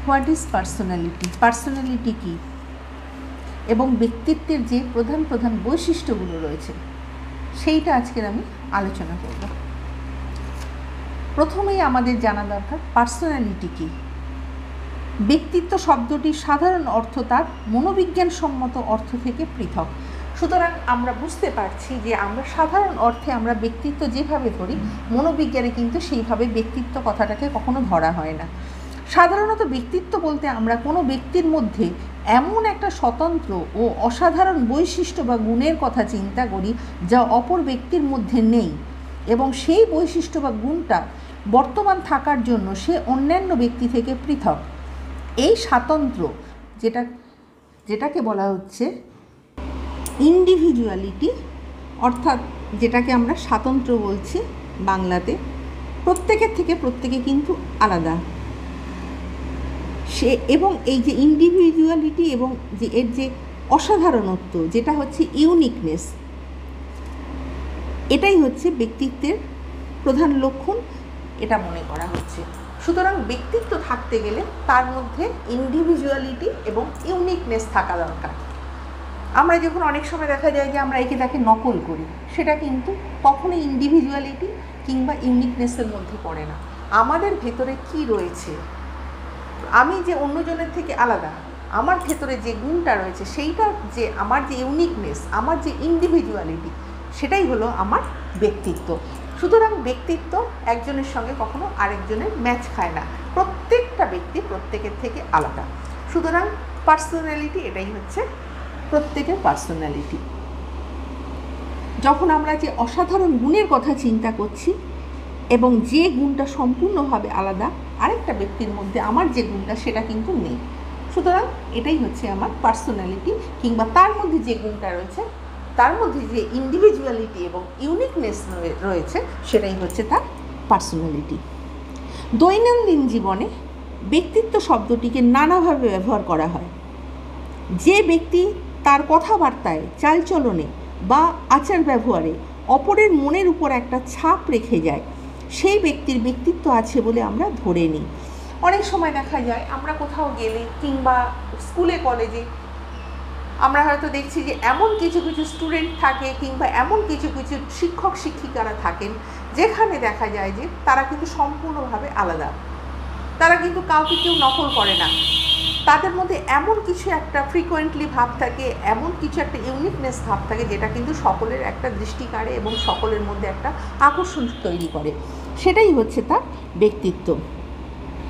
What is personality, personality কী এবং ব্যক্তিত্বের যে প্রধান প্রধান বৈশিষ্ট্যগুলো রয়েছে সেইটা আজকের আমি আলোচনা করব। প্রথমেই আমাদের জানা দরকার পার্সোনালিটি কী। ব্যক্তিত্ব শব্দটির সাধারণ অর্থ তার মনোবিজ্ঞানসম্মত অর্থ থেকে পৃথক। সুতরাং আমরা বুঝতে পারছি যে আমরা সাধারণ অর্থে আমরা ব্যক্তিত্ব যেভাবে ধরি, মনোবিজ্ঞানে কিন্তু সেইভাবে ব্যক্তিত্ব কথাটাকে কখনো ধরা হয় না। সাধারণত ব্যক্তিত্ব বলতে আমরা কোনো ব্যক্তির মধ্যে এমন একটা স্বতন্ত্র ও অসাধারণ বৈশিষ্ট্য বা গুণের কথা চিন্তা করি যা অপর ব্যক্তির মধ্যে নেই, এবং সেই বৈশিষ্ট্য বা গুণটা বর্তমান থাকার জন্য সে অন্যান্য ব্যক্তি থেকে পৃথক। এই স্বাতন্ত্র্য যেটাকে বলা হচ্ছে ইন্ডিভিজুয়ালিটি, অর্থাৎ যেটাকে আমরা স্বাতন্ত্র্য বলছি বাংলাতে, প্রত্যেকের থেকে প্রত্যেকে কিন্তু আলাদা। সে এবং এই যে ইন্ডিভিজুয়ালিটি এবং যে এর যে অসাধারণত্ব, যেটা হচ্ছে ইউনিকনেস, এটাই হচ্ছে ব্যক্তিত্বের প্রধান লক্ষণ, এটা মনে করা হচ্ছে। সুতরাং ব্যক্তিত্ব থাকতে গেলে তার মধ্যে ইন্ডিভিজুয়ালিটি এবং ইউনিকনেস থাকা দরকার। আমরা যখন অনেক সময় দেখা যায় যে আমরা একে তাকে নকল করি, সেটা কিন্তু কখনোই ইন্ডিভিজুয়ালিটি কিংবা ইউনিকনেসের মধ্যে পড়ে না। আমাদের ভেতরে কি রয়েছে, আমি যে অন্যজনের থেকে আলাদা, আমার ভেতরে যে গুণটা রয়েছে সেইটা, যে আমার যে ইউনিকনেস, আমার যে ইন্ডিভিজুয়ালিটি, সেটাই হলো আমার ব্যক্তিত্ব। সুতরাং ব্যক্তিত্ব একজনের সঙ্গে কখনো আরেকজনের ম্যাচ খায় না, প্রত্যেকটা ব্যক্তি প্রত্যেকের থেকে আলাদা। সুতরাং পার্সোনালিটি এটাই হচ্ছে প্রত্যেকের পার্সোনালিটি। যখন আমরা যে অসাধারণ গুণের কথা চিন্তা করছি এবং যে গুণটা সম্পূর্ণভাবে আলাদা আরেকটা ব্যক্তির মধ্যে, আমার যে গুণটা সেটা কিন্তু নেই। সুতরাং এটাই হচ্ছে আমার পার্সোনালিটি, কিংবা তার মধ্যে যে গুণটা রয়েছে, তার মধ্যে যে ইন্ডিভিজুয়ালিটি এবং ইউনিকনেস রয়েছে, সেটাই হচ্ছে তার পার্সোনালিটি। দৈনন্দিন জীবনে ব্যক্তিত্ব শব্দটিকে নানাভাবে ব্যবহার করা হয়। যে ব্যক্তি তার কথাবার্তায়, চালচলনে বা আচার ব্যবহারে অপরের মনের উপর একটা ছাপ রেখে যায়, সেই ব্যক্তির ব্যক্তিত্ব আছে বলে আমরা ধরে নিই। অনেক সময় দেখা যায় আমরা কোথাও গেলে কিংবা স্কুলে কলেজে আমরা হয়তো দেখছি যে এমন কিছু কিছু স্টুডেন্ট থাকে কিংবা এমন কিছু কিছু শিক্ষক শিক্ষিকারা থাকেন যেখানে দেখা যায় যে তারা কিন্তু সম্পূর্ণভাবে আলাদা। তারা কিন্তু কাউকে কেউ নকল করে না। তাদের মধ্যে এমন কিছু একটা ফ্রিকোয়েন্টলি ভাব থাকে, এমন কিছু একটা ইউনিকনেস ভাব থাকে, যেটা কিন্তু সকলের একটা দৃষ্টি কাড়ে এবং সকলের মধ্যে একটা আকর্ষণ তৈরি করে। সেটাই হচ্ছে তার ব্যক্তিত্ব।